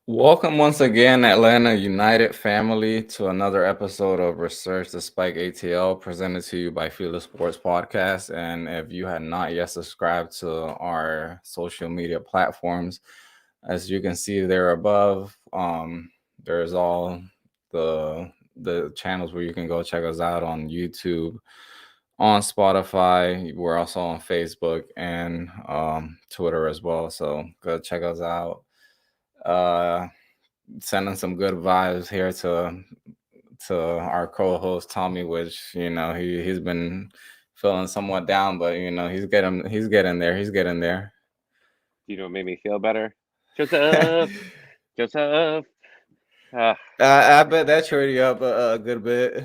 Welcome once again, Atlanta United family, to another episode of Resurge the Spike ATL, presented to you by FILA Sports Podcast. And if you had not yet subscribed to our social media platforms, as you can see there above, there's all the channels where you can go check us out on YouTube, on Spotify. We're also on Facebook and Twitter as well. So go check us out. Uh, Sending some good vibes here to our co-host Tommy, which he's been feeling somewhat down, but he's getting there. He's getting there. You know what made me feel better? Joseph, Joseph. Uh, I bet that cheered you up a good bit.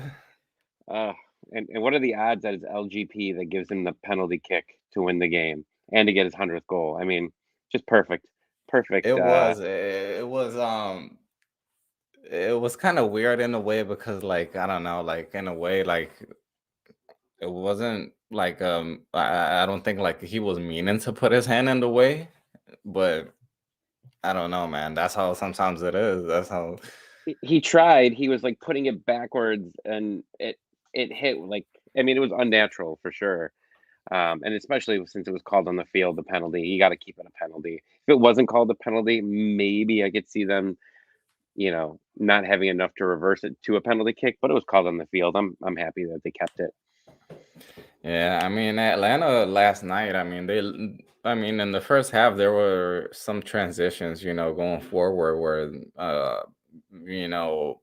uh, and what are the odds that it's LGP that gives him the penalty kick to win the game and to get his 100th goal? I mean, just perfect, perfect. It was kind of weird in a way because, like, I don't know, like, in a way, like, it wasn't like I don't think like he was meaning to put his hand in the way, but I don't know, man. That's how sometimes it is. That's how. He tried. He was like putting it backwards, and it hit like I mean, it was unnatural for sure. And especially since it was called on the field, the penalty, you got to keep it a penalty. If it wasn't called a penalty, maybe I could see them not having enough to reverse it to a penalty kick, but it was called on the field. I'm happy that they kept it. Yeah, I mean, Atlanta last night. I mean, in the first half there were some transitions, going forward where, you know,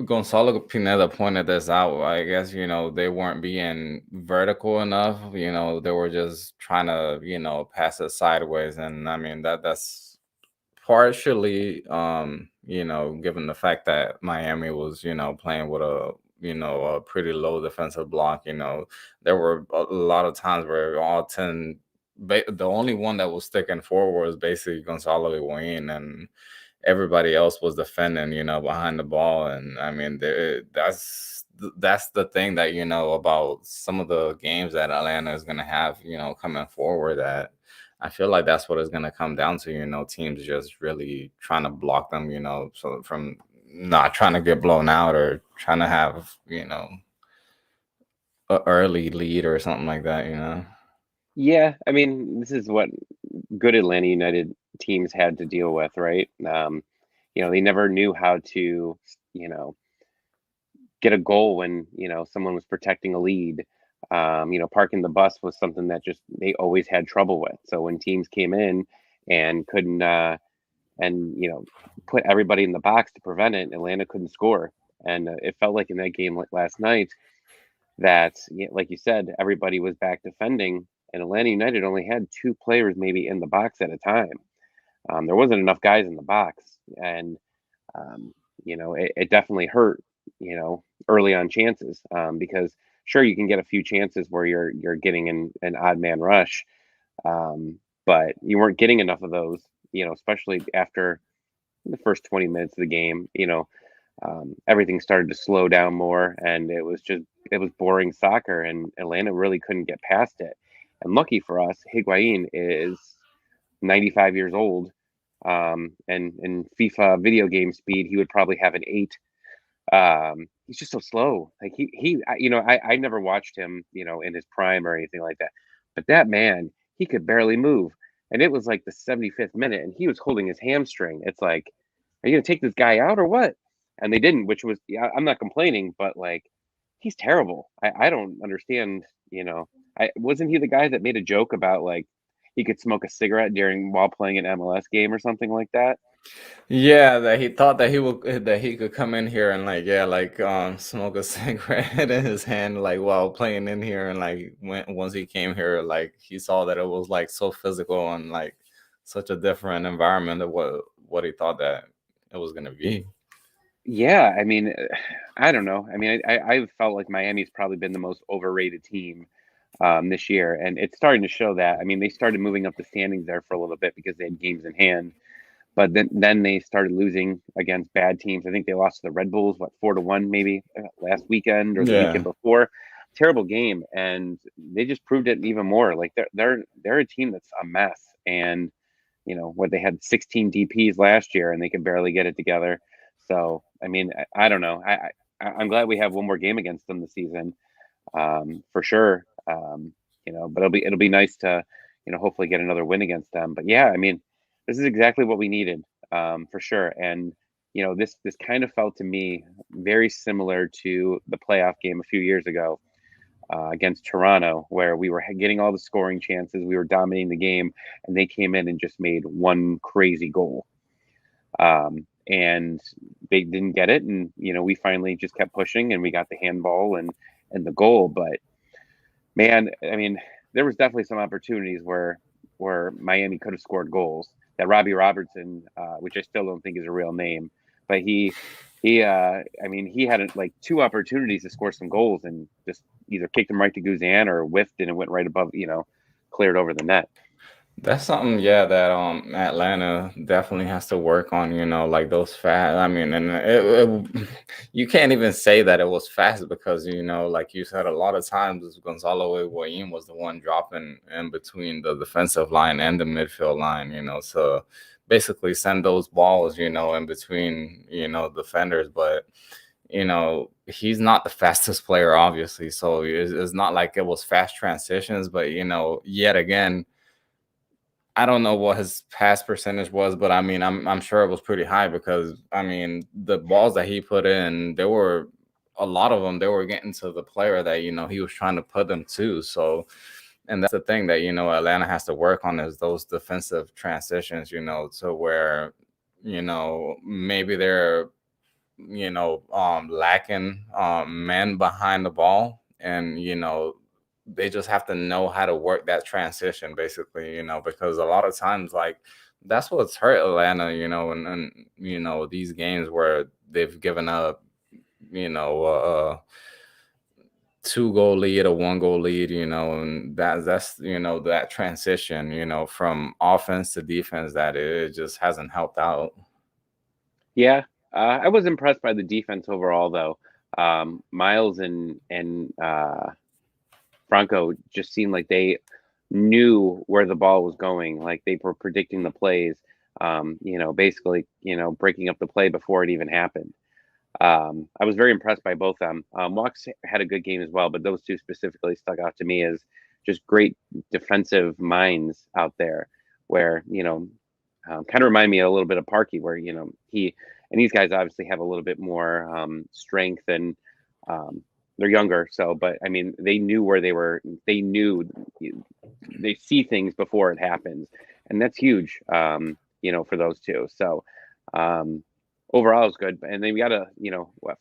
Gonzalo Pineda pointed this out. I guess, they weren't being vertical enough. They were just trying to, pass it sideways. And I mean, that's partially, given the fact that Miami was, playing with a pretty low defensive block. There were a lot of times where the only one that was sticking forward was basically Gonzalo Higuain, and everybody else was defending, behind the ball. And I mean, that's the thing that about some of the games that Atlanta is going to have, coming forward, that I feel like that's what it's going to come down to, teams just really trying to block them, so from not trying to get blown out or trying to have, a early lead or something like that. Yeah, I mean, this is what good Atlanta United teams had to deal with, right? They never knew how to, you know, get a goal when, someone was protecting a lead. Parking the bus was something that just they always had trouble with. So when teams came in and couldn't and put everybody in the box to prevent it, Atlanta couldn't score. And it felt like in that game last night that, like you said, everybody was back defending, and Atlanta United only had two players maybe in the box at a time. There wasn't enough guys in the box, and um, it definitely hurt. Early on chances, because sure you can get a few chances where you're getting an odd man rush, but you weren't getting enough of those. Especially after the first 20 minutes of the game. Everything started to slow down more, and it was boring soccer, and Atlanta really couldn't get past it. And lucky for us, Higuain is 95 years old, and in FIFA video game speed, he would probably have an 8. He's just so slow. Like I never watched him, in his prime or anything like that, but that man, he could barely move, and it was like the 75th minute, and he was holding his hamstring. It's like, are you gonna take this guy out or what? And they didn't, which was, yeah, I'm not complaining, but like, he's terrible. I don't understand. I wasn't he the guy that made a joke about like he could smoke a cigarette during while playing an MLS game or something like that? Yeah, that he thought that he could come in here and, like, yeah, like, smoke a cigarette in his hand, like, while playing in here. And like once he came here, like, he saw that it was like so physical and like such a different environment of what he thought that it was gonna be. Yeah, I mean, I don't know. I mean, I felt like Miami's probably been the most overrated team this year, and it's starting to show that. I mean, they started moving up the standings there for a little bit because they had games in hand, but then they started losing against bad teams. I think they lost to the Red Bulls, what, 4-1 maybe last weekend or the weekend Yeah. before. Terrible game, and they just proved it even more. Like they're a team that's a mess, and what they had 16 DPs last year and they could barely get it together. So, I mean, I don't know. I'm glad we have one more game against them this season, for sure. But it'll be nice to, hopefully get another win against them. But yeah, I mean, this is exactly what we needed, for sure. And this kind of felt to me very similar to the playoff game a few years ago, against Toronto, where we were getting all the scoring chances, we were dominating the game, and they came in and just made one crazy goal. And they didn't get it, and we finally just kept pushing, and we got the handball and the goal. But man, I mean, there was definitely some opportunities where Miami could have scored goals. That Robbie Robertson, which I still don't think is a real name, but I mean, he had like two opportunities to score some goals and just either kicked them right to Guzan or whiffed and it went right above, cleared over the net. That's something, yeah, that Atlanta definitely has to work on. Like those fast. I mean, and you can't even say that it was fast because like you said, a lot of times Gonzalo Higuain was the one dropping in between the defensive line and the midfield line. So basically send those balls, in between, defenders, but. He's not the fastest player, obviously. So it's not like it was fast transitions, but yet again, I don't know what his pass percentage was, but I mean, I'm sure it was pretty high because I mean, the balls that he put in, there were a lot of them. They were getting to the player that he was trying to put them to. So, and that's the thing that Atlanta has to work on is those defensive transitions. To where maybe they're lacking men behind the ball, and they just have to know how to work that transition, basically, because a lot of times, like, that's what's hurt Atlanta, and these games where they've given up, 2-goal lead, a 1-goal lead, and that's that transition, from offense to defense, that it just hasn't helped out. Yeah, I was impressed by the defense overall, though. Miles and Franco just seemed like they knew where the ball was going, like they were predicting the plays. Basically, breaking up the play before it even happened. I was very impressed by both of them. Mox had a good game as well, but those two specifically stuck out to me as just great defensive minds out there. Where kind of remind me a little bit of Parkey, where he and these guys obviously have a little bit more strength and they're younger. So, but I mean, they knew where they were. They knew they see things before it happens, and that's huge. For those two. So. Overall, it's good. And then we got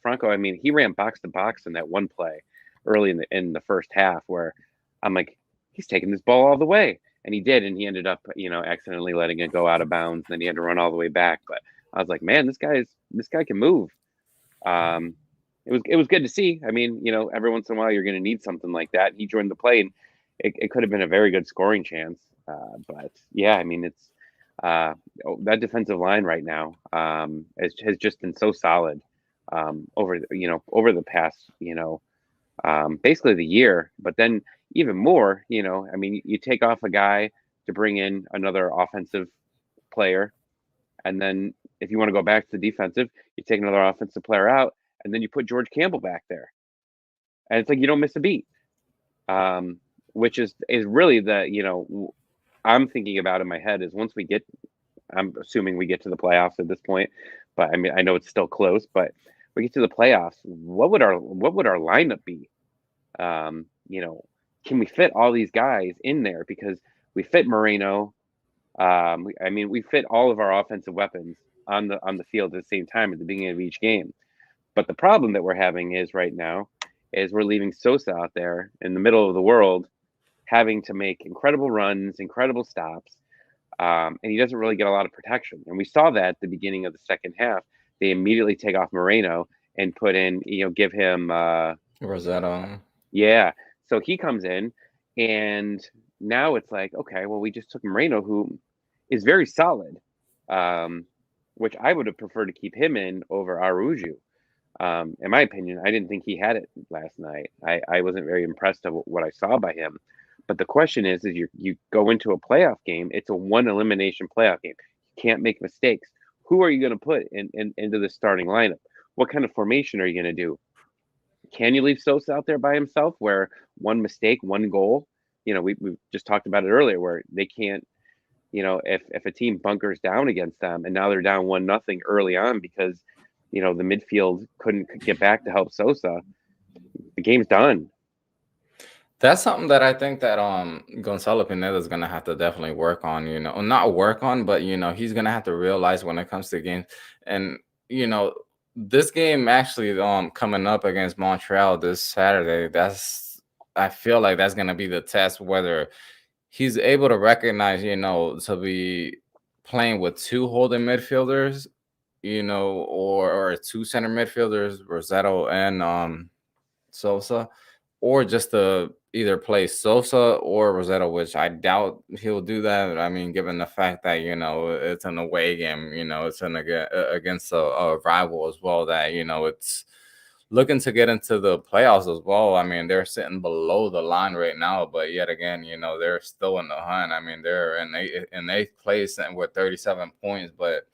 Franco. I mean, he ran box to box in that one play early in the first half, where I'm like, he's taking this ball all the way, and he did, and he ended up, accidentally letting it go out of bounds. And then he had to run all the way back. But I was like, man, this guy can move. It was good to see. I mean, every once in a while you're going to need something like that. He joined the play, and it could have been a very good scoring chance. But yeah, I mean, it's. That defensive line right now has just been so solid over the past basically the year, but then even more, I mean, you take off a guy to bring in another offensive player, and then if you want to go back to the defensive, you take another offensive player out, and then you put George Campbell back there, and it's like you don't miss a beat, which is really the I'm thinking about in my head is once I'm assuming we get to the playoffs at this point, but I mean, I know it's still close, but we get to the playoffs, what would our lineup be? Can we fit all these guys in there? Because we fit Moreno. I mean, we fit all of our offensive weapons on the field at the same time at the beginning of each game. But the problem that we're having is right now is we're leaving Sosa out there in the middle of the world, having to make incredible runs, incredible stops, and he doesn't really get a lot of protection. And we saw that at the beginning of the second half. They immediately take off Moreno and put in, give him Rosetta. Yeah. So he comes in, and now it's like, okay, well, we just took Moreno, who is very solid, which I would have preferred to keep him in over Aruju. In my opinion, I didn't think he had it last night. I wasn't very impressed of what I saw by him. But the question is you go into a playoff game. It's a one elimination playoff game. You can't make mistakes. Who are you going to put into the starting lineup? What kind of formation are you going to do? Can you leave Sosa out there by himself where one mistake, one goal? We just talked about it earlier where they can't, if a team bunkers down against them and now they're down 1-0 early on because, the midfield couldn't get back to help Sosa, the game's done. That's something that I think that Gonzalo Pineda is gonna have to definitely work on, or not work on, but he's gonna have to realize when it comes to games. And you know, this game actually coming up against Montreal this Saturday, I feel like that's gonna be the test whether he's able to recognize, to be playing with two holding midfielders, or two center midfielders, Rossetto and Sosa, or just to either play Sosa or Rossetto, which I doubt he'll do that. I mean, given the fact that it's an away game, it's against a rival as well. That it's looking to get into the playoffs as well. I mean, they're sitting below the line right now, but yet again, they're still in the hunt. I mean, they're in eighth place and with 37 points, but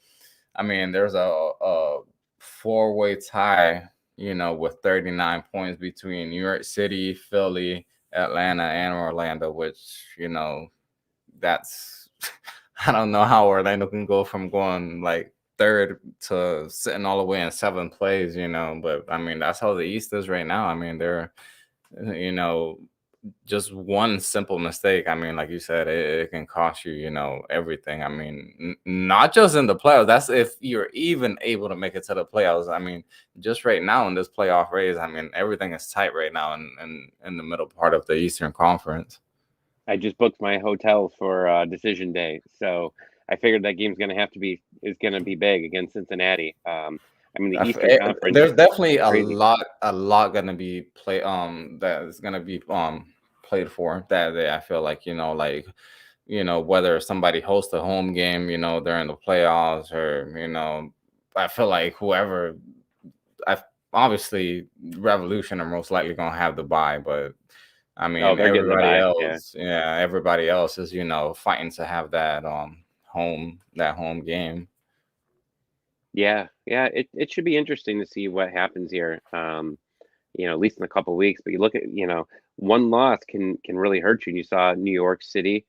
I mean, there's a four-way tie, with 39 points between New York City, Philly, Atlanta, and Orlando, which, that's I don't know how Orlando can go from going like third to sitting all the way in seventh place, but I mean, that's how the East is right now. I mean, they're, you know, just one simple mistake. I mean, like you said, it can cost you, everything. I mean, not just in the playoffs. That's if you're even able to make it to the playoffs. I mean, just right now in this playoff race, I mean, everything is tight right now in the middle part of the Eastern Conference. I just booked my hotel for decision day, so I figured that game's going to be big against Cincinnati. I mean, the Eastern Conference There's definitely is crazy. a lot gonna be that is gonna be played for that day. I feel like whether somebody hosts a home game during the playoffs, or I feel like whoever, I obviously Revolution are most likely gonna have the bye, but I Oh, mean they're getting the everybody bye. Yeah. else, yeah, everybody else is fighting to have that home game. Yeah, yeah, it should be interesting to see what happens here. At least in a couple of weeks. But you look at, one loss can really hurt you. And you saw New York City,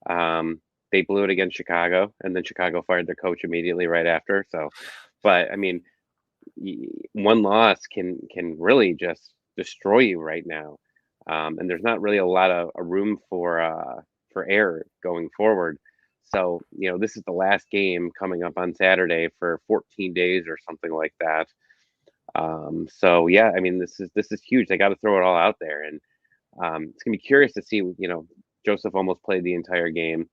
they blew it against Chicago, and then Chicago fired their coach immediately right after. So, but I mean, one loss can really just destroy you right now. And there's not really a lot of a room for error going forward. So, this is the last game coming up on Saturday for 14 days or something like that. So yeah, I mean, this is huge. They got to throw it all out there, and it's gonna be curious to see. Joseph almost played the entire game,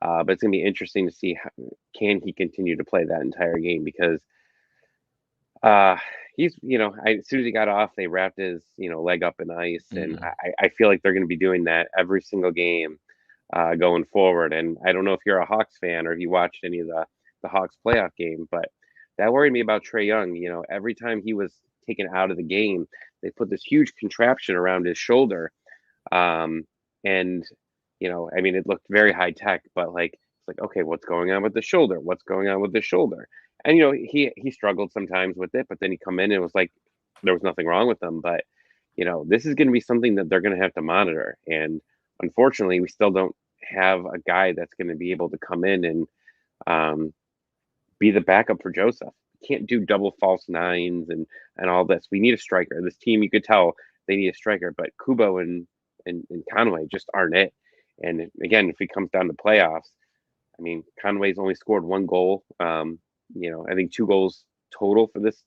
but it's gonna be interesting to see can he continue to play that entire game because he's as soon as he got off, they wrapped his leg up in ice, and Mhm. I feel like they're gonna be doing that every single game going forward. And I don't know if you're a Hawks fan or if you watched any of the Hawks playoff game, but that worried me about Trey Young. Every time he was taken out of the game, they put this huge contraption around his shoulder, and I mean, it looked very high tech, but like it's like, okay, what's going on with the shoulder? What's going on with the shoulder? And he struggled sometimes with it, but then he come in and it was like there was nothing wrong with him. But this is going to be something that they're going to have to monitor, and unfortunately, we still don't have a guy that's going to be able to come in and be the backup for Joseph. Can't do double false nines and all this. We need a striker. This team, you could tell they need a striker, but Kubo and Conway just aren't it. And again, if it comes down to playoffs, I mean, Conway's only scored one goal. I think two goals total for this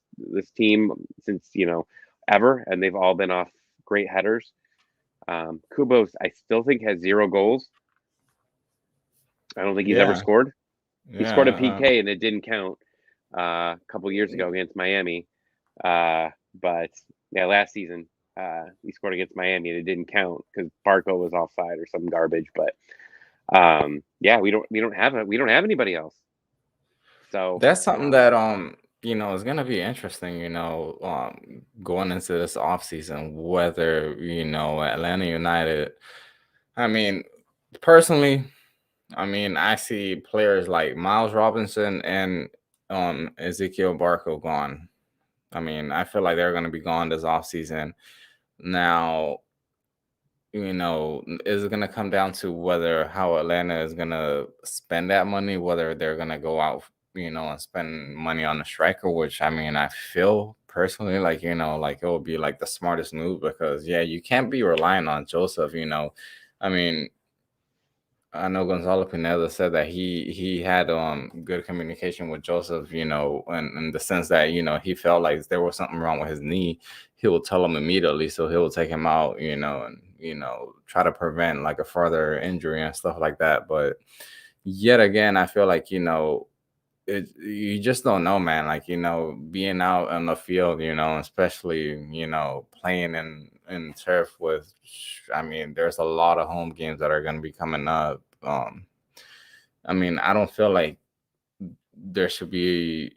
team since ever, and they've all been off great headers. Kubo's, I still think, has 0 goals. I don't think he's ever Yeah, scored. He scored a yeah. PK and it didn't count a couple years ago against Miami. But yeah, last season he scored against Miami and it didn't count because Barco was offside or some garbage. But yeah, we don't have anybody else. So That's something that is gonna be interesting, going into this offseason, whether, Atlanta United I mean, personally, I mean, I see players like Miles Robinson and Ezekiel Barco gone. I mean, I feel like they're going to be gone this offseason. Now, is it going to come down to whether how Atlanta is going to spend that money, whether they're going to go out, and spend money on a striker, which I mean, I feel personally like, like it will be like the smartest move because, yeah, you can't be relying on Joseph. I mean, I know Gonzalo Pineda said that he had good communication with Joseph, in the sense that he felt like there was something wrong with his knee. He will tell him immediately, so he will take him out, and try to prevent like a further injury and stuff like that. But yet again, I feel like you just don't know, man. Like being out on the field, especially playing in turf with. I mean, there's a lot of home games that are going to be coming up. I mean, I don't feel like there should be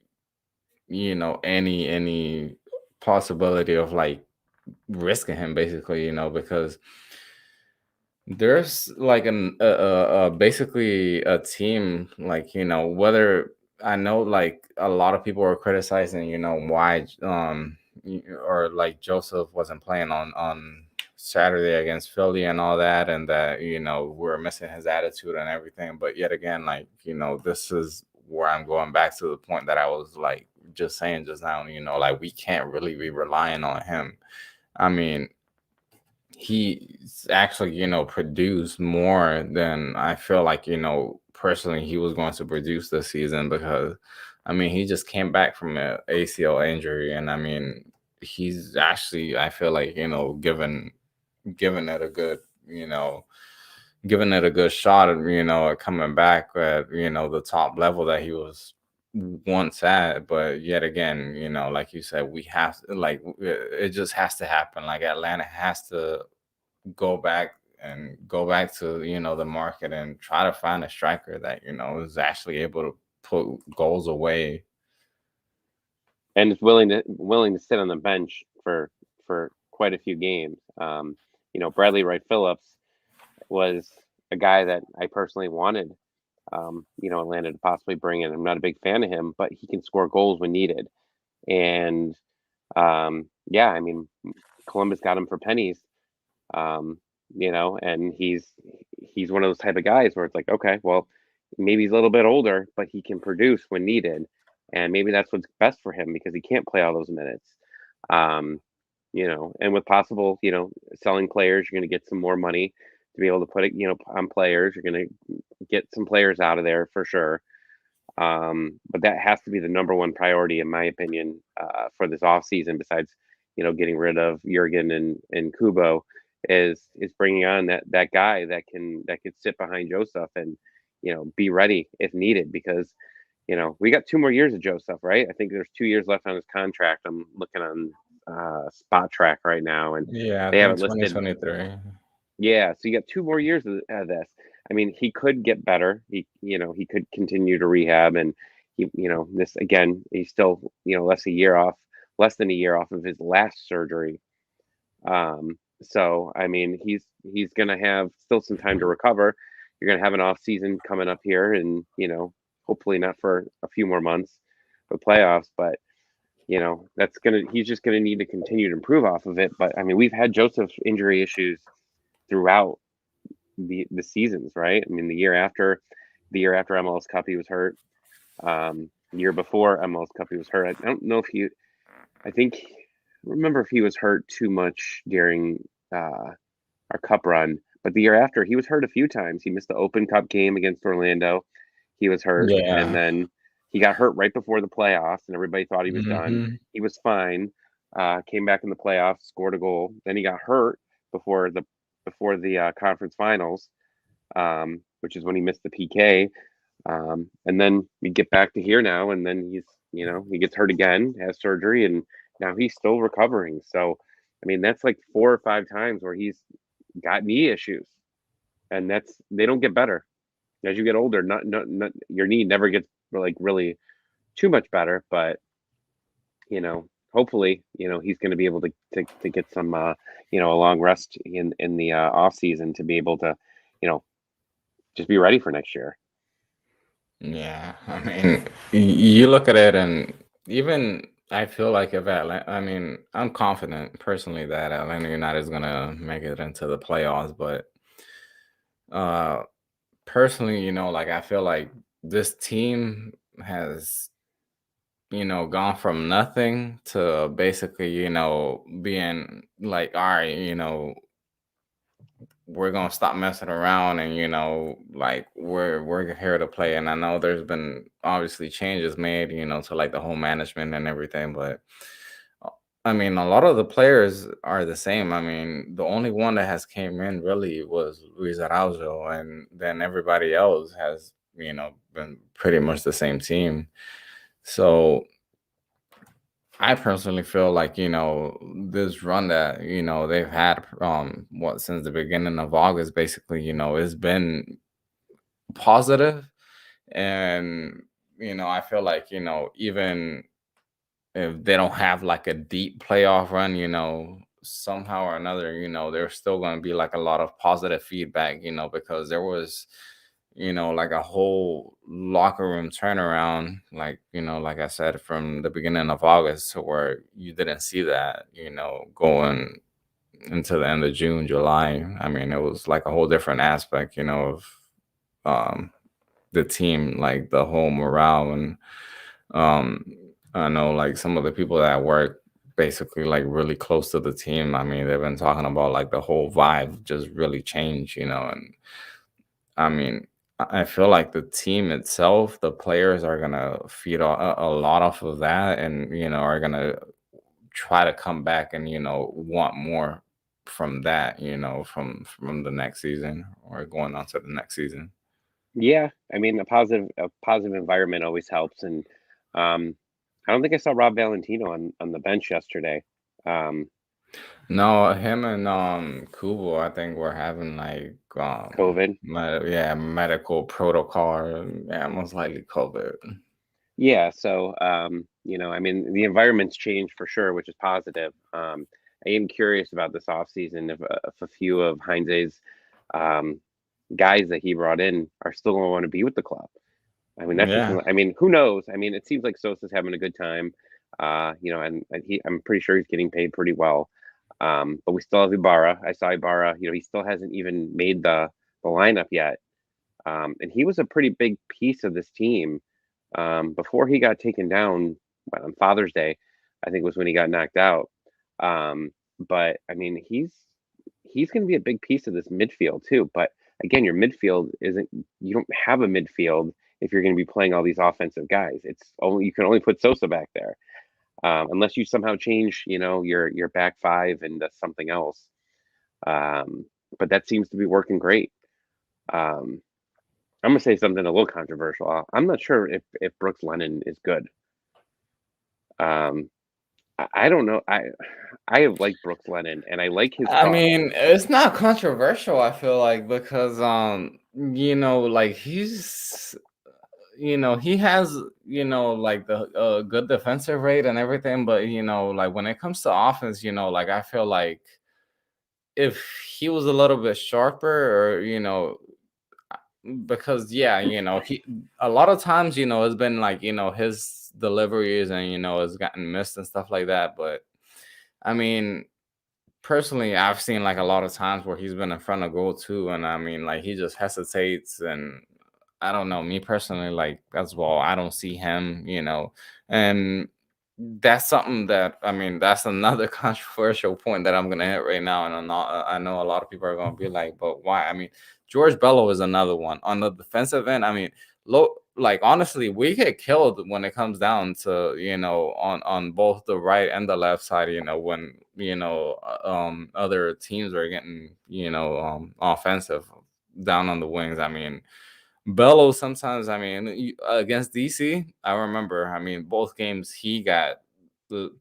any possibility of like risking him, basically, because there's like basically a team, like whether I know like a lot of people are criticizing why or like Joseph wasn't playing on Saturday against Philly and all that, and that we're missing his attitude and everything. But yet again, like this is where I'm going back to the point that I was like just saying just now, like we can't really be relying on him. I mean, he's actually produced more than I feel like personally he was going to produce this season, because I mean he just came back from an ACL injury, and I mean he's actually, I feel like given it a good you know giving it a good shot at at coming back at the top level that he was once at. But yet again, like you said, we have to, like, it just has to happen. Like Atlanta has to go back to the market and try to find a striker that is actually able to put goals away. and is willing to sit on the bench for quite a few games. Bradley Wright Phillips was a guy that I personally wanted. Atlanta to possibly bring in. I'm not a big fan of him, but he can score goals when needed. And yeah, I mean, Columbus got him for pennies. Um, and he's one of those type of guys where it's like, okay, well, maybe he's a little bit older, but he can produce when needed, and maybe that's what's best for him because he can't play all those minutes. Um, and with possible, selling players, you're going to get some more money to be able to put it, on players. You're going to get some players out of there for sure. But that has to be the number one priority, in my opinion, for this off season. Besides, getting rid of Jurgen and Kubo, is bringing on that guy that could sit behind Joseph and be ready if needed. Because we got 2 more years of Joseph, right? I think there's 2 years left on his contract. I'm looking on Spot Track right now, and Yeah, I they have think it listed. 2023. Yeah, so you got 2 more years of this. I mean, he could get better. He could continue to rehab, and this again, he's still less than a year off of his last surgery. So I mean, he's gonna have still some time to recover. You're gonna have an off season coming up here, and hopefully not for a few more months with playoffs, but he's just gonna need to continue to improve off of it. But I mean, we've had Joseph's injury issues throughout the seasons, right? I mean, the year after MLS Cup, he was hurt. The year before MLS Cup, he was hurt. I don't know if I think, remember if he was hurt too much during our Cup run, but the year after, he was hurt a few times. He missed the Open Cup game against Orlando. He was hurt, and Yeah. then he got hurt right before the playoffs, and everybody thought he was done. Hmm. He was fine. Came back in the playoffs, scored a goal. Then he got hurt before the conference finals, which is when he missed the PK. And then we get back to here now, and then he gets hurt again, has surgery, and now he's still recovering. So, I mean, that's like 4 or 5 times where he's got knee issues, and they don't get better as you get older. Not your knee never gets like really too much better, but hopefully, he's going to be able to get some, a long rest in the off season to be able to you know, just be ready for next year. Yeah, I mean, you look at it, and even I feel like if Atlanta, I mean, I'm confident personally that Atlanta United is gonna make it into the playoffs, but uh personally, like I feel like this team has, gone from nothing to basically, being like, all right, we're gonna stop messing around, and like we're here to play. And I know there's been obviously changes made, to like the whole management and everything, but uh, I mean, a lot of the players are the same. I mean, the only one that has came in really was Luis Araujo, and then everybody else has, been pretty much the same team. So I personally feel like, this run that, they've had what since the beginning of August, basically, it's been positive. And, I feel like, even if they don't have like a deep playoff run, somehow or another, there's still going to be like a lot of positive feedback, because there was, like a whole locker room turnaround, like, like I said, from the beginning of August to where you didn't see that, going into the end of June, July. I mean, it was like a whole different aspect, of um, the team, like the whole morale. And um, I know like some of the people that work basically like really close to the team. I mean, they've been talking about like the whole vibe just really changed, and I mean, I feel like the team itself, the players are gonna feed a lot off of that, and are gonna try to come back and want more from that, from the next season or going on to the next season. Yeah, I mean, a positive environment always helps, and um, I don't think I saw Rob Valentino on the bench yesterday. Um, No, him and Kubo, I think we're having like COVID. yeah, medical protocol. Yeah, most likely COVID. Yeah, so I mean, the environment's changed for sure, which is positive. I am curious about this offseason if a few of Heinze's um, guys that he brought in are still going to want to be with the club. I mean, that's just, Yeah. I mean, who knows? I mean, it seems like Sosa's having a good time, and I'm pretty sure he's getting paid pretty well. But we still have Ibarra. I saw Ibarra. He still hasn't even made the lineup yet, and he was a pretty big piece of this team before he got taken down. On Father's Day, I think was when he got knocked out. But I mean, he's going to be a big piece of this midfield too. But again, your midfield isn't. You don't have a midfield if you're going to be playing all these offensive guys. It's only you can only put Sosa back there, unless you somehow change, your back five into something else. Um, but that seems to be working great. Um, I'm gonna say something a little controversial. I'm not sure if Brooks Lennon is good. Um, I don't know. I like Brooks Lennon and I like his I talk. mean, it's not controversial, I feel like, because like he has, like the good defensive rate and everything, but like when it comes to offense, like I feel like if he was a little bit sharper, or because yeah, he a lot of times, it's been like, his deliveries, and it's gotten missed and stuff like that. But I mean, personally, I've seen like a lot of times where he's been in front of goal too, and I mean, like he just hesitates, and I don't know. Me personally, like as well, I don't see him, and that's something that, I mean, that's another controversial point that I'm gonna hit right now, and I know a lot of people are gonna be like, but why? I mean, George Bello is another one on the defensive end. I mean, like honestly, we get killed when it comes down to, on both the right and the left side. When other teams are getting, offensive down on the wings. I mean, Bello sometimes, I mean, against DC, I remember, I mean, both games he got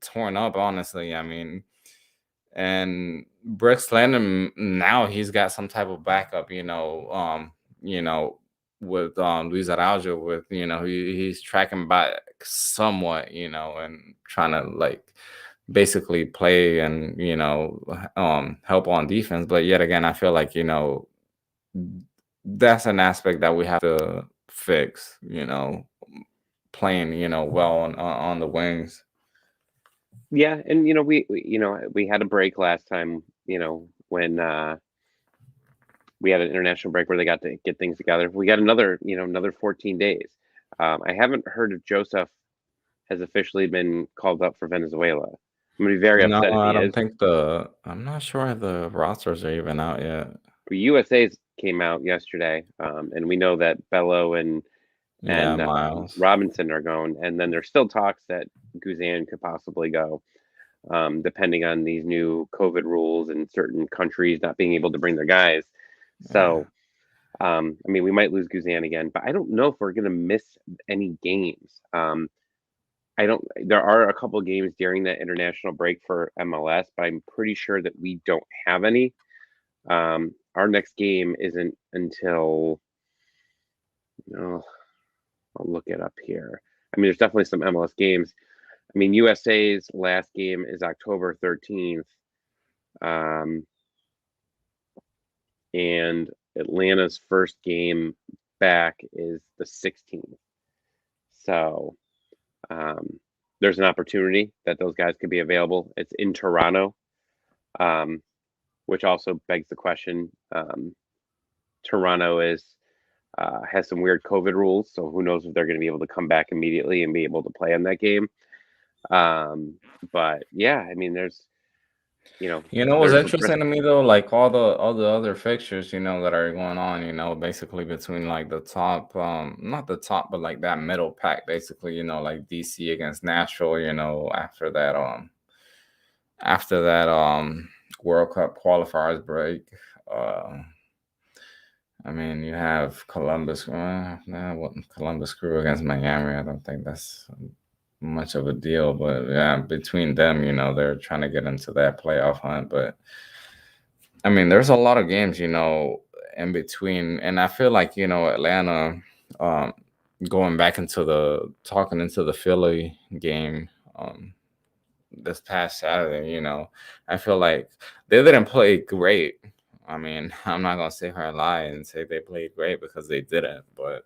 torn up, honestly. I mean, and Brooks Lennon, now he's got some type of backup, you know, with Luis Araujo, with, he's tracking back somewhat, and trying to like basically play and, help on defense. But yet again, I feel like, that's an aspect that we have to fix, playing, well on the wings. Yeah, and we had a break last time, when we had an international break where they got to get things together. We got another 14 days. I haven't heard if Joseph has officially been called up for Venezuela. I'm gonna be very No, upset if I he don't is. think I'm not sure if the rosters are even out yet. USA's came out yesterday, and we know that Bello and Yeah, and Miles. Robinson are going, and then there's still talks that Guzan could possibly go, depending on these new COVID rules and certain countries not being able to bring their guys. Yeah. So, I mean, we might lose Guzan again, but I don't know if we're going to miss any games. I don't. There are a couple games during that international break for MLS, but I'm pretty sure that we don't have any. Our next game isn't until. No, I'll look it up here. I mean, there's definitely some MLS games. I mean, USA's last game is October 13th, um, and Atlanta's first game back is the 16th. So um, there's an opportunity that those guys could be available. It's in Toronto, um, which also begs the question. Toronto has some weird COVID rules, so who knows if they're going to be able to come back immediately and be able to play in that game. Um, but yeah, I mean, What's there's a risk. interesting to me though, like all the other fixtures, that are going on, basically between like the top, not the top, but like that middle pack, basically, like DC against Nashville, after that World Cup qualifiers break. Uh I mean, you have Columbus. Columbus Crew against Miami. I don't think that's much of a deal, but yeah, between them, they're trying to get into that playoff hunt. But I mean, there's a lot of games, in between, and I feel like Atlanta, um, going back into the talking into the Philly game, this past Saturday, I feel like they didn't play great. I mean, I'm not gonna sit here and lie and say they played great because they didn't. But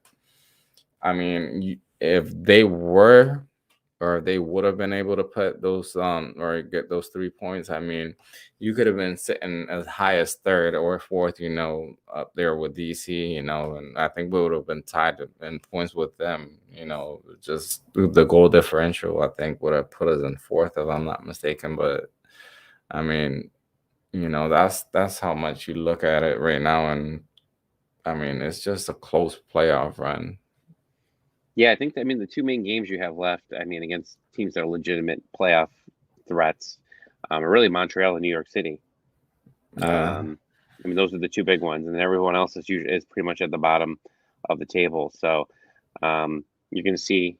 I mean, if they were or they would have been able to put those or get those 3 points, I mean, you could have been sitting as high as third or fourth, up there with DC, and I think we would have been tied in points with them. Just the goal differential, I think would have put us in fourth if I'm not mistaken. But I mean, that's how much you look at it right now, and I mean, it's just a close playoff run. Yeah, I mean, the two main games you have left, I mean, against teams that are legitimate playoff threats, are really Montreal and New York City. Yeah. I mean, those are the two big ones, and everyone else is pretty much at the bottom of the table. So you're going to see,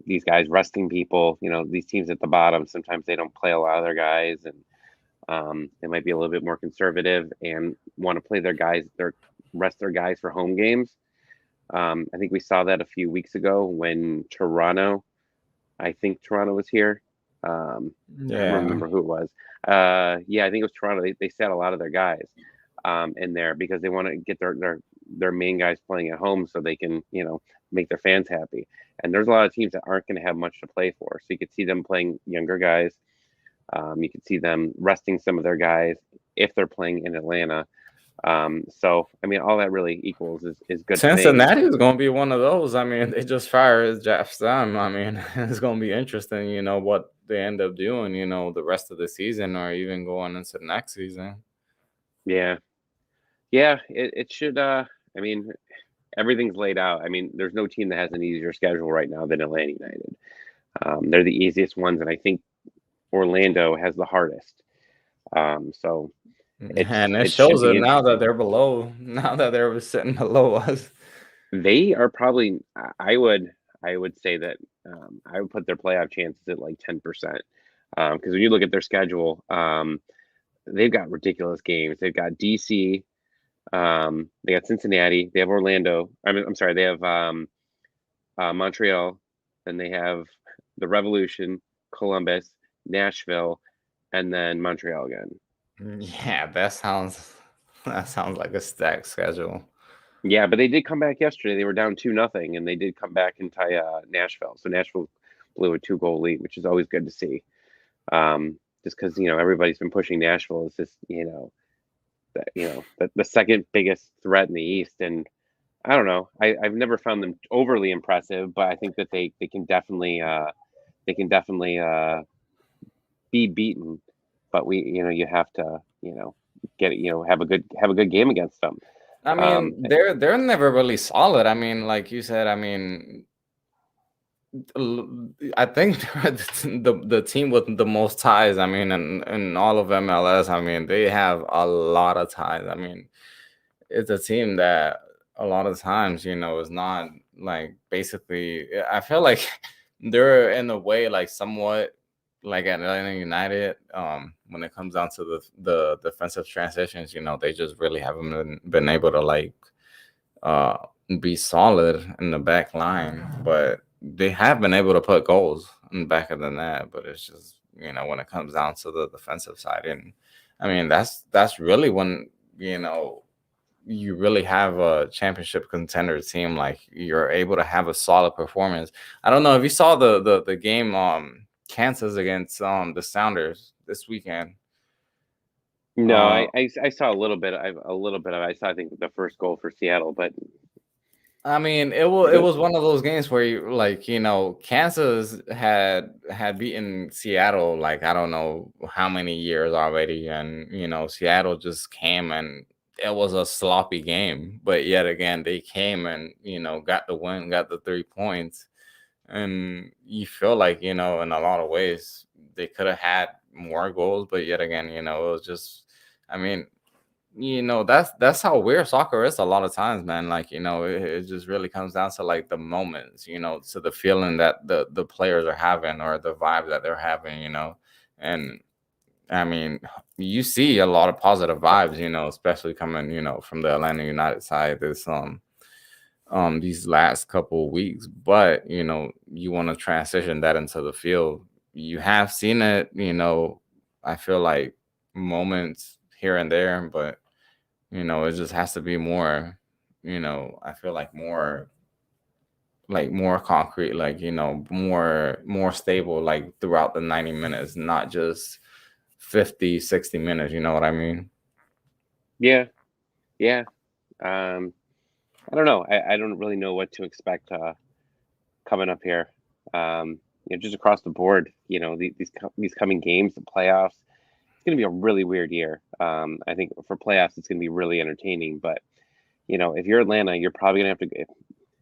these guys resting people. These teams at the bottom, sometimes they don't play a lot of their guys, and they might be a little bit more conservative and want to play rest their guys for home games. I think we saw that a few weeks ago when I think Toronto was here. I don't Yeah. remember who it was. Yeah, I think it was Toronto. They sat a lot of their guys in there because they want to get their main guys playing at home so they can make their fans happy. And there's a lot of teams that aren't going to have much to play for, so you could see them playing younger guys. You could see them resting some of their guys if they're playing in Atlanta. So I mean, all that really equals is good things. Cincinnati is going to be one of those. I mean, they just fired Jeff Stam. I mean, it's going to be interesting, what they end up doing, the rest of the season or even going into the next season. Yeah, yeah. It should. I mean, everything's laid out. I mean, there's no team that has an easier schedule right now than Atlanta United. They're the easiest ones, and I think Orlando has the hardest. So And it it should shows be it now that interesting. they're below, now that they're sitting below us. They are probably. I would say that I would put their playoff chances at like 10%. Because when you look at their schedule, they've got ridiculous games. They've got DC. They got Cincinnati. They have Orlando. I'm sorry. They have Montreal. Then they have the Revolution, Columbus, Nashville, and then Montreal again. Yeah, that sounds That sounds like a stacked schedule. Yeah, but they did come back yesterday. They were down 2-0, and they did come back and tie Nashville. So Nashville blew a 2-goal lead, which is always good to see. Just because everybody's been pushing Nashville as this the second biggest threat in the East, and I don't know. I've never found them overly impressive, but I think that they can definitely be beaten. But you have to get it, have a good game against them. I mean, they're never really solid. I mean, like you said, I mean, I think they're the team with the most ties. I mean, in all of MLS, I mean, they have a lot of ties. I mean, it's a team that a lot of times, is not like basically. I feel like they're in a way like somewhat like Atlanta United. When it comes down to the defensive transitions, they just really haven't been able to like uh, be solid in the back line, but they have been able to put goals in the back of the net. But it's just when it comes down to the defensive side, and I mean that's really when you really have a championship contender team. Like you're able to have a solid performance. I don't know if you saw the game Kansas against the Sounders this weekend. No, Uh, I saw a little bit. I saw, I think, the first goal for Seattle, but I mean, it good. was one of those games where Kansas had beaten Seattle like I don't know how many years already, and Seattle just came and it was a sloppy game, but yet again they came and got the win, got the 3 points, and you feel like in a lot of ways they could have had more goals, but yet again it was just, I mean, that's how weird soccer is a lot of times, man. Like it just really comes down to like the moments, to the feeling that the players are having or the vibe that they're having, and I mean, you see a lot of positive vibes, especially coming from the Atlanta United side this these last couple of weeks, but you want to transition that into the field. You have seen it, I feel like moments here and there, but it just has to be more, I feel like more concrete, like, more stable, like throughout the 90 minutes, not just 50, 60 minutes. You know what I mean? Yeah, yeah. Um, I don't know. I don't really know what to expect coming up here. Just across the board, these coming games, the playoffs. It's going to be a really weird year. I think for playoffs, it's going to be really entertaining. But if you're Atlanta, you're probably going to have to,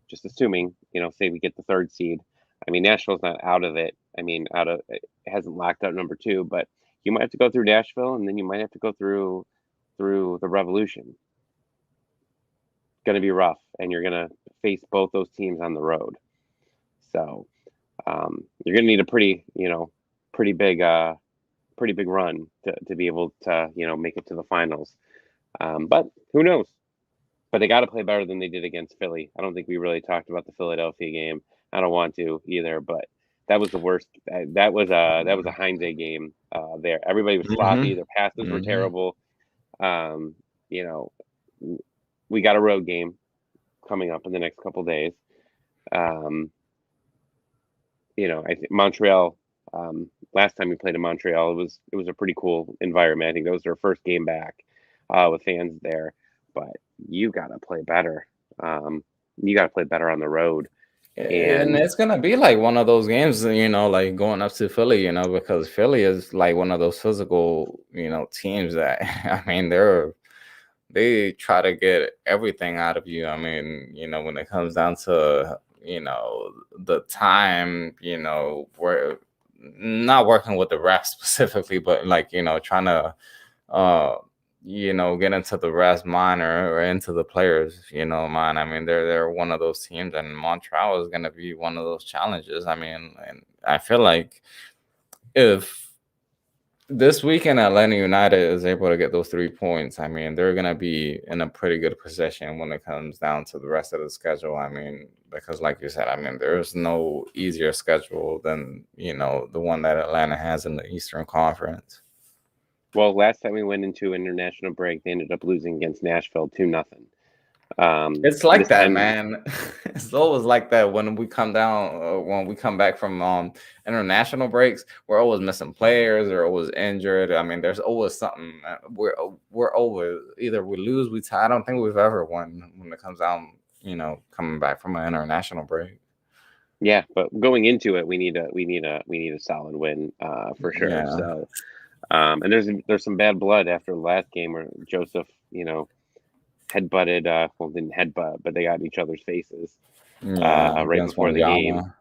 just assuming, say we get the third seed. I mean, Nashville's not out of it. I mean, it hasn't locked out number two, but you might have to go through Nashville, and then you might have to go through the Revolution. Going to be rough, and you're going to face both those teams on the road. So you're going to need a pretty big, pretty big run to be able to make it to the finals. But who knows? But they got to play better than they did against Philly. I don't think we really talked about the Philadelphia game. I don't want to either, but that was the worst. That was a Heinze game. There, everybody was sloppy. Mm-hmm. Their passes were Mm-hmm. terrible. You know, we got a road game coming up in the next couple days. Um, I think Montreal. Last time we played in Montreal, it was a pretty cool environment. I think that was their first game back with fans there. But you got to play better. You got to play better on the road. And And it's gonna be like one of those games, like going up to Philly, because Philly is like one of those physical, teams that I mean they try to get everything out of you. I mean, when it comes down to, the time, we're not working with the ref specifically, but like, trying to uh get into the refs mind or into the players, mind. I mean, they're one of those teams, and Montreal is gonna be one of those challenges. I mean, and I feel like if this weekend Atlanta United is able to get those 3 points, I mean, they're gonna be in a pretty good position when it comes down to the rest of the schedule. I mean, because like you said, I mean, there's no easier schedule than, the one that Atlanta has in the Eastern Conference. Well, last time we went into international break, they ended up losing against Nashville 2-0. It's like This that, time, man. It's always like that when we come down, when we come back from international breaks. We're always missing players or always injured. I mean, there's always something. We're always either we lose, we tie. I don't think we've ever won when it comes down, coming back from an international break. yeah, but going into it, we need a solid win for sure. Yeah, So, and there's some bad blood after the last game where Joseph, headbutted. Well, didn't headbutt, but they got in each other's faces yeah, right against before the game. Wanyama.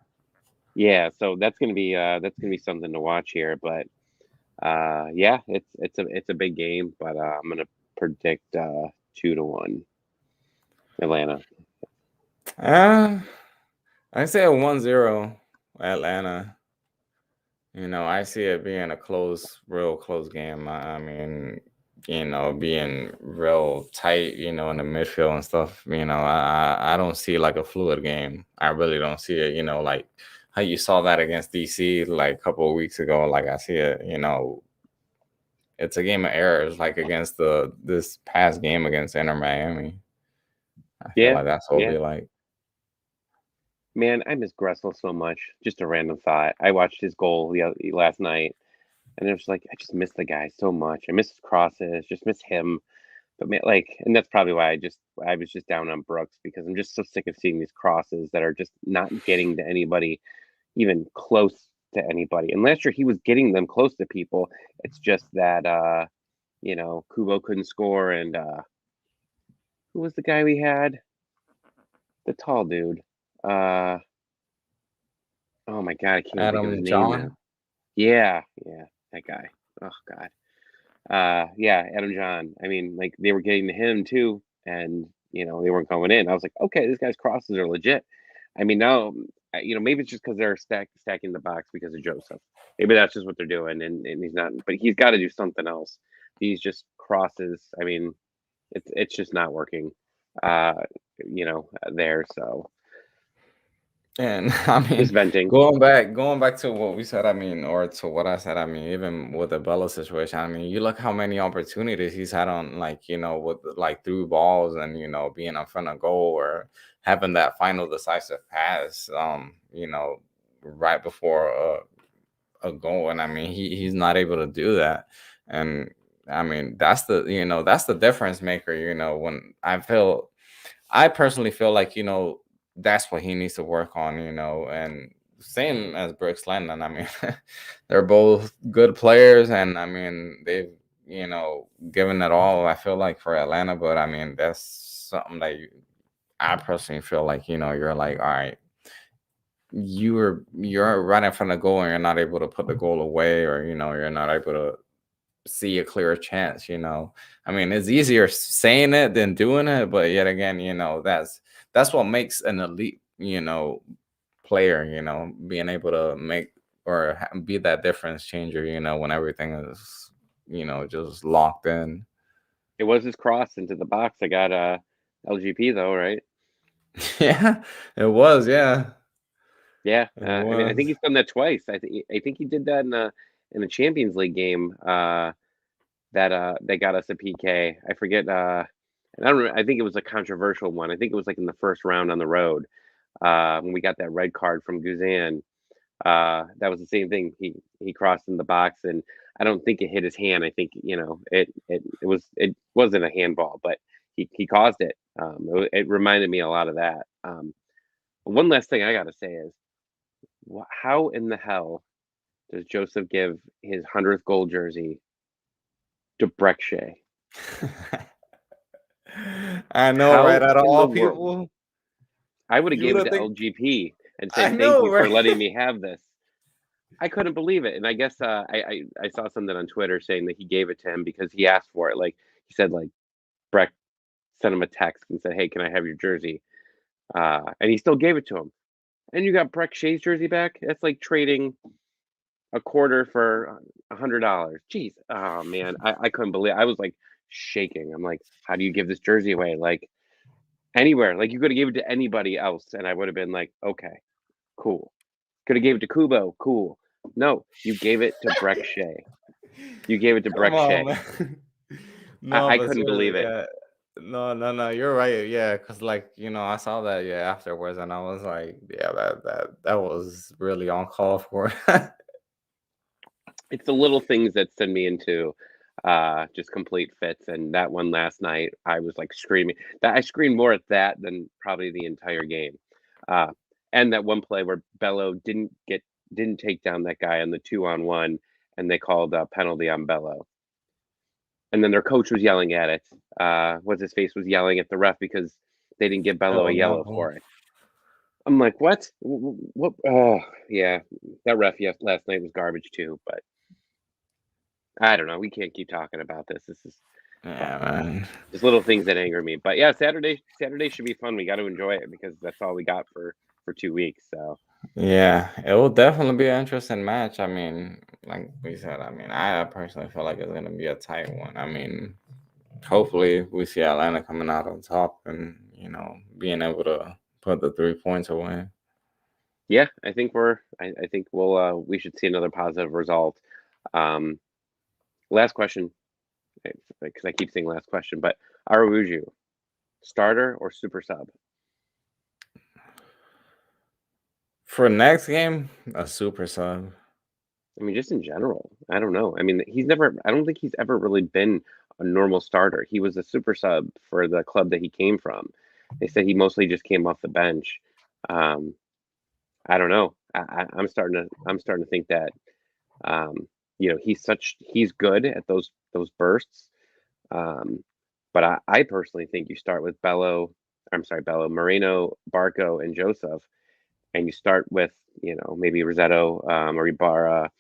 Yeah, so that's gonna be something to watch here. But yeah, it's a big game. But I'm gonna predict 2-1 Atlanta. Uh, I say a 1-0 Atlanta. I see it being a real close game. I mean, being real tight, in the midfield and stuff. I don't see like a fluid game. I really don't see it, like how you saw that against DC like a couple of weeks ago. Like I see it, it's a game of errors, like against this past game against Inter Miami. I feel Yeah, like that's what it'll yeah. be like. Man, I miss Gressel so much. Just a random thought. I watched his goal last night, and it was like I just miss the guy so much. I miss his crosses, just miss him. But man, and that's probably why I was just down on Brooks because I'm just so sick of seeing these crosses that are just not getting to anybody, even close to anybody. And last year he was getting them close to people. It's just that Kubo couldn't score, and who was the guy we had? The tall dude. Uh, oh my god, I can't even think of his Adam name now. John. Yeah, yeah, that guy. Oh god. Yeah, Adam John. I mean, like they were getting to him too, and they weren't going in. I was like, okay, this guy's crosses are legit. I mean, now maybe it's just because they're stacking the box because of Joseph. Maybe that's just what they're doing, and he's not. But he's got to do something else. These just crosses. I mean, it's just not working. Uh, there. So And I just mean, venting. going back to what we said, I mean, or to what I said, I mean, even with the Bella situation, I mean, you look how many opportunities he's had on, like, with like through balls and being in front of goal or having that final decisive pass, right before a goal, and I mean, he's not able to do that, and I mean, that's the difference maker. When I personally feel like, that's what he needs to work on, and same as Brooks Lennon. I mean, they're both good players, and I mean, they've, given it all, I feel like, for Atlanta, but I mean, that's something that I personally feel like, you're like, all right, you're right in front of goal and you're not able to put the goal away, or, you're not able to see a clear chance. I mean, it's easier saying it than doing it, but yet again, that's what makes an elite, player, being able to make or be that difference changer, when everything is, just locked in. It was his cross into the box. I got LGP though, right? Yeah, it was. Yeah, Yeah, it I mean, I think was. he's done that twice. I think he did that in the Champions League game that they got us a PK. I forget. And I don't. I think it was a controversial one. I think it was like in the first round on the road when we got that red card from Guzan. That was the same thing. He crossed in the box, and I don't think it hit his hand. I think it wasn't a handball, but he caused it. It reminded me a lot of that. One last thing I gotta say is, how in the hell does Joseph give his 100th goal jersey to Breck Shea? I know, right? How Out of in the all world? people, I would have you gave it would to think. LGP and I said thank know, you for right? letting me have this. I couldn't believe it, and I guess I saw something on Twitter saying that he gave it to him because he asked for it. Like he said, like Breck sent him a text and said, "Hey, can I have your jersey?" And he still gave it to him. And you got Breck Shea's jersey back. That's like trading a quarter for $100. Jeez, oh man, I couldn't believe. I was like shaking. I'm like, how do you give this jersey away? Like anywhere, like you could have gave it to anybody else, and I would have been like, okay, cool. Could have gave it to Kubo, cool. No, you gave it to Breck Shea. You gave it to Come Breck on, Shea. man. No, I but couldn't believe seriously, it. yeah. No, you're right. Yeah, because like I saw that afterwards, and I was like, yeah, that was really on call for. It's the little things that send me into just complete fits. And that one last night, I was like screaming. That I screamed more at that than probably the entire game. Uh, and that one play where Bello didn't take down that guy on the 2-on-1, and they called a penalty on Bello. And then their coach was yelling at it. What's his face was yelling at the ref because they didn't give Bello Oh a yellow no. for it. I'm like, what? What? Oh, yeah. That ref last night was garbage too. But I don't know. We can't keep talking about this. This is Yeah, fun. man. Just little things that anger me. But yeah, Saturday should be fun. We got to enjoy it because that's all we got for 2 weeks. So Yeah, it will definitely be an interesting match. I mean, like we said, I mean, I personally feel like it's gonna be a tight one. I mean, hopefully we see Atlanta coming out on top and being able to put the 3 points away. yeah, I think I think we should see another positive result. Um, last question, because I keep saying last question, but Araujo, starter or super sub? For next game, a super sub. I mean, just in general, I don't know. I mean, I don't think he's ever really been a normal starter. He was a super sub for the club that he came from. They said he mostly just came off the bench. Um, I don't know. I'm starting to think that he's good at those bursts. Um, but I personally think you start with Bello, Moreno, Barco, and Joseph, and you start with maybe Rosetto or Ibarra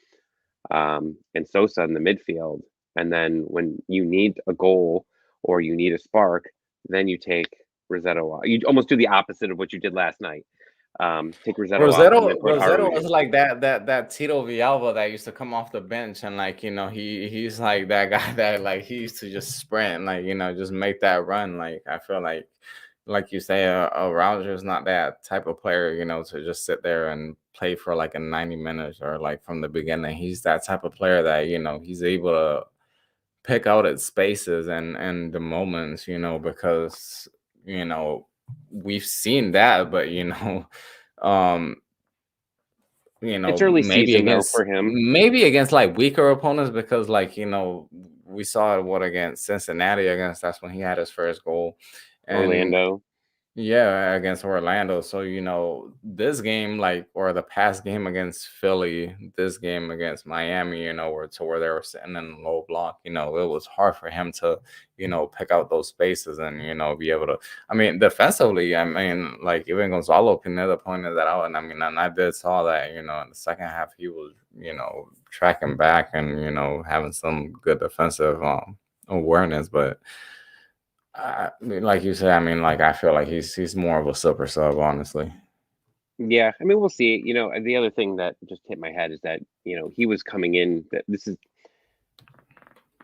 and Sosa in the midfield. And then when you need a goal or you need a spark, then you take Rosetto off. You almost do the opposite of what you did last night. Take Rosetto off and then put Rosetto was Araujo. like that Tito Villalba that used to come off the bench and like he's like that guy that like he used to just sprint like just make that run. Like I feel like you say, Roger's not that type of player, to just sit there and play for like a 90 minutes or like from the beginning. He's that type of player that he's able to pick out its spaces and the moments, because you know we've seen that, but um, It's early maybe season though against for him. like weaker opponents because like we saw what against Cincinnati against that's when he had his first goal, and Orlando. yeah, against Orlando. So, this game, like, or the past game against Philly, this game against Miami, where they were sitting in low block, it was hard for him to, pick out those spaces and, be able to. I mean, defensively, I mean, like, even Gonzalo Pineda pointed that out. And I mean, and I did saw that, in the second half, he was, tracking back and, having some good defensive awareness. But, I mean, like you said, I mean, like I feel like he's more of a super sub, honestly. Yeah, I mean we'll see. The other thing that just hit my head is that he was coming in.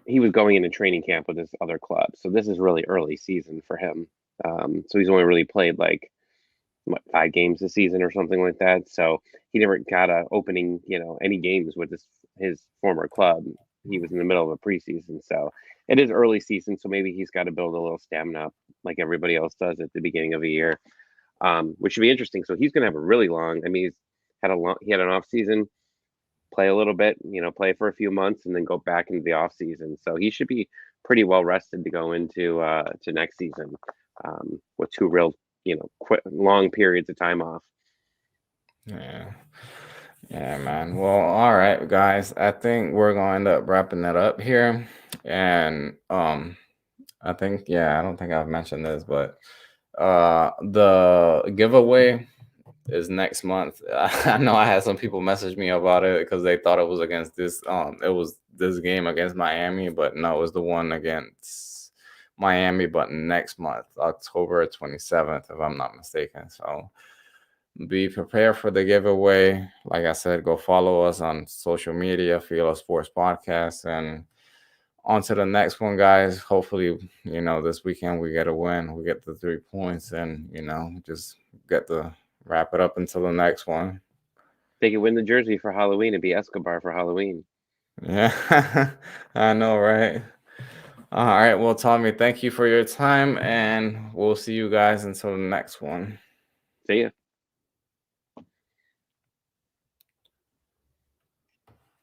He was going into training camp with his other club, so this is really early season for him. So he's only really played like 5 games this season or something like that. So he never got a opening, any games with his former club. He was in the middle of a preseason, so it is early season. So maybe he's got to build a little stamina up like everybody else does at the beginning of the year, which should be interesting. So he's going to have a really long. I mean, he had an off season, play a little bit, play for a few months, and then go back into the off season. So he should be pretty well rested to go into to next season with two real long periods of time off. Yeah. Yeah, man. Well, all right, guys. I think we're going to end up wrapping that up here. And I think, yeah, I don't think I've mentioned this, but the giveaway is next month. I know I had some people message me about it because they thought it was against this it was this game against Miami, but no, it was the one against Miami, but next month, October 27th, if I'm not mistaken. So be prepared for the giveaway. Like I said, go follow us on social media, FILA Sports Podcast, and on to the next one, guys. Hopefully, this weekend we get a win. We get the 3 points and, just get to wrap it up until the next one. They could win the jersey for Halloween and be Escobar for Halloween. Yeah, I know, right? All right. Well, Tommy, thank you for your time, and we'll see you guys until the next one. See ya.